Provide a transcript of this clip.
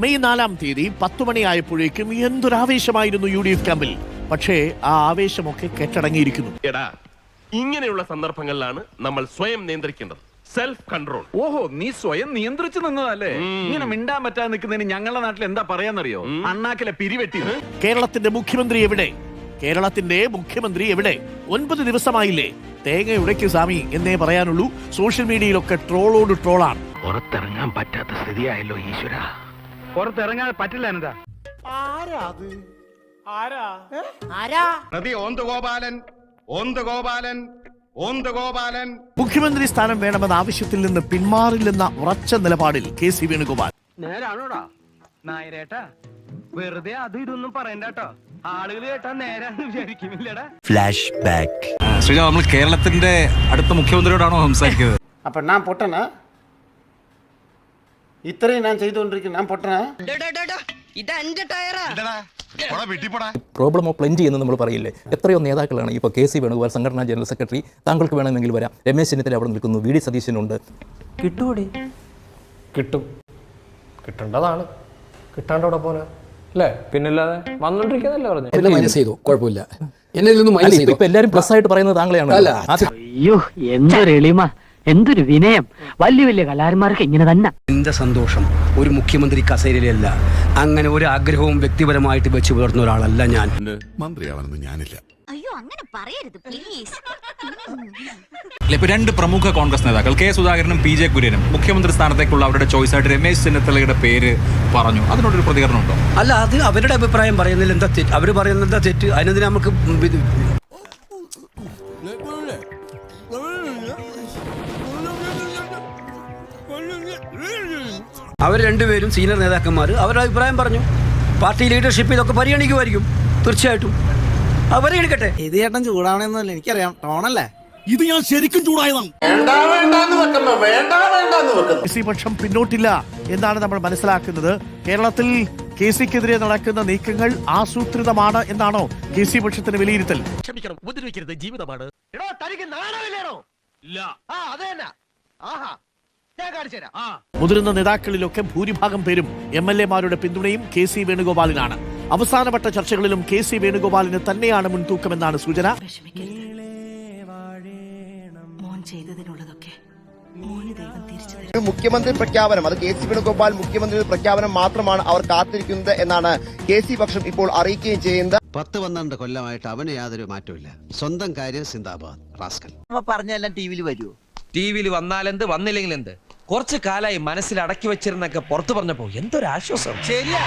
May 4-ാം തീയതി 10 മണിയായപ്പോഴേക്കും എന്തൊരാവേശമായിരുന്നു UDF ക്യാമ്പിൽ. പക്ഷേ ആ ആവേശമൊക്കെ കെട്ടടങ്ങിയിരിക്കുന്നു. ഇങ്ങനെയുള്ള സന്ദർഭങ്ങളിലാണ് നമ്മൾ സ്വയം നിയന്ത്രിക്കേണ്ടത്. Self control. ഓഹോ, നീ സ്വയം നിയന്ത്രിച്ചു നിന്നതല്ലേ? ഇങ്ങനെ മിണ്ടാൻ പറ്റാതെ നിൽക്കുന്നതിന് ഞങ്ങളുടെ നാട്ടിൽ എന്താ പറയാന്നറിയോ? അണ്ണാക്കിലെ പിരിവെട്ടി. കേരളത്തിന്റെ മുഖ്യമന്ത്രി എവിടെ? കേരളത്തിന്റെ മുഖ്യമന്ത്രി എവിടെ? 9 ദിവസമായില്ലേ? തേങ്ങ ഉടയ്ക്ക് സ്വാമി എന്നേ പറയാനുള്ളൂ. സോഷ്യൽ മീഡിയയിലൊക്കെ ട്രോളോട് ട്രോളാണ്. പുറത്തിറങ്ങാൻ പറ്റാത്ത സ്ഥിതിയായല്ലോ ഈശ്വര. പുറത്തിറങ്ങാൻ പറ്റില്ല. എന്താ മുഖ്യമന്ത്രി സ്ഥാനം വേണമെന്ന ആവശ്യത്തിൽ നിന്ന് പിന്മാറില്ലെന്ന ഉറച്ച നിലപാടിൽ KC വേണുഗോപാൽ. നേരാണോടാ നായരേട്ടാ? വെറുതെ അതും ഇതൊന്നും പറയണ്ടോ, ആളുകൾ കേട്ടാ നേരാന്ന് വിചാരിക്കുന്നില്ലടാ. Flash back. ശ്രീജ, നമ്മൾ കേരളത്തിന്റെ അടുത്ത മുഖ്യമന്ത്രിയോടാണോ സംസാരിക്കുന്നത്? அப்போ நான் பொட்டனா? ഇത്രയും ഞാൻ ചെയ്തുകൊണ്ടിരിക്കുന്നു, ഞാൻ പൊട്ടനാ? പ്രോബ്ലം ഓഫ് പ്ലെൻറ്റി എന്ന് നമ്മൾ പറയില്ലേ? എത്രയോ നേതാക്കളാണ് ഇപ്പോൾ KC വേണുഗോപാൽ സംഘടനാ ജനറൽ സെക്രട്ടറി, താങ്കൾക്ക് വേണമെങ്കിൽ വരാം. രമേശ് ചെന്നിത്തല അവിടെ നിൽക്കുന്നു, VD സതീശനുണ്ട്. കിട്ടൂടെ? കിട്ടും, കിട്ടേണ്ടതാണ്. കിട്ടാണ്ടവിടെ പോലെ അല്ലേ? പിന്നല്ലാതെ വന്നോണ്ടിരിക്കുന്നല്ലേ പറഞ്ഞു. എല്ലാം മൈനസ് ചെയ്തു, കുഴപ്പമില്ല. എന്നെ മൈനസ് ചെയ്തു. ഇപ്പൊ എല്ലാവരും പ്ലസ് ആയിട്ട് പറയുന്നത് താങ്കളെയാണ്. അയ്യോ, എന്തൊരു എളിമ, എന്തൊരു വിനയം. വലിയ വലിയ കലാകാരന്മാർക്ക് ഇങ്ങനെ തന്നെ. എന്റെ സന്തോഷം ഒരു മുഖ്യമന്ത്രി കസേരയിലല്ല. അങ്ങനെ ഒരു ആഗ്രഹവും വ്യക്തിപരമായിട്ട് വെച്ച് പുലർത്തുന്ന ഒരാളല്ല ഞാൻ. മന്ത്രിയാവണമെന്ന് ഞാനില്ല. അയ്യോ, അങ്ങനെ പറയരുത് പ്ലീസ്. ഇപ്പൊ 2 പ്രമുഖ കോൺഗ്രസ് നേതാക്കൾ K. സുധാകരനും PJ കുര്യനും മുഖ്യമന്ത്രി സ്ഥാനത്തേക്കുള്ള അവരുടെ ചോയ്സ് ആയിട്ട് രമേശ് ചെന്നിത്തലയുടെ പേര് പറഞ്ഞു. അതിനോടൊരു പ്രതികരണം ഉണ്ടോ? അല്ല, അത് അവരുടെ അഭിപ്രായം പറയുന്നതിൽ എന്താ തെറ്റ്? അവർ പറയുന്നത് എന്താ തെറ്റ്? അതിനെതിരെ നമുക്ക് അവർ രണ്ടുപേരും സീനിയർ നേതാക്കന്മാർ അവരുടെ അഭിപ്രായം പറഞ്ഞു. പാർട്ടി ലീഡർഷിപ്പ് ഇതൊക്കെ പരിഗണിക്കുമായിരിക്കും, തീർച്ചയായിട്ടും അത് പരിഗണിക്കട്ടെ. ഇത് ചേട്ടൻ ചൂടാവണമെന്നല്ല, എനിക്കറിയാം, ടോണല്ലേ ഇത്. ഞാൻ ശരിക്കും ചൂടായതാണ്. KC പക്ഷം പിന്നോട്ടില്ല എന്നാണ് നമ്മൾ മനസ്സിലാക്കുന്നത്. കേരളത്തിൽ KCക്കെതിരെ നടക്കുന്ന നീക്കങ്ങൾ ആസൂത്രിതമാണ് എന്നാണോ KC പക്ഷത്തിന് വിലയിരുത്തൽ? ക്ഷമിക്കണം, ഉപദ്രവിക്കരുത്, ജീവിതമാണ്. മുതിർന്ന നേതാക്കളിലൊക്കെ ഭൂരിഭാഗം പേരും MLA-മാരുടെ പിന്തുണയും KC വേണുഗോപാലിനാണ്. അവസാനവട്ട ചർച്ചകളിലും KC വേണുഗോപാലിന് തന്നെയാണ് മുൻതൂക്കമെന്നാണ് സൂചന. മുഖ്യമന്ത്രി പ്രഖ്യാപനം, അത് KC വേണുഗോപാൽ മുഖ്യമന്ത്രി പ്രഖ്യാപനം മാത്രമാണ് അവർ കാത്തിരിക്കുന്നത് എന്നാണ് KC പക്ഷം ഇപ്പോൾ അറിയിക്കുകയും ചെയ്യുന്നത്. 10-12 കൊല്ലമായിട്ട് അവന് യാതൊരു മാറ്റമില്ല. സ്വന്തം കാര്യം സിന്ദാബാദ് റാസ്കൽ. പറഞ്ഞെല്ലാം TV വരുമോ? TV വന്നാലെന്ത്, വന്നില്ലെങ്കിൽ എന്ത്? കുറച്ചു കാലായി മനസ്സിൽ അടക്കി വെച്ചിരുന്നൊക്കെ പുറത്തു പറഞ്ഞപ്പോ എന്തൊരാശ്വാസം. ശരിയാ.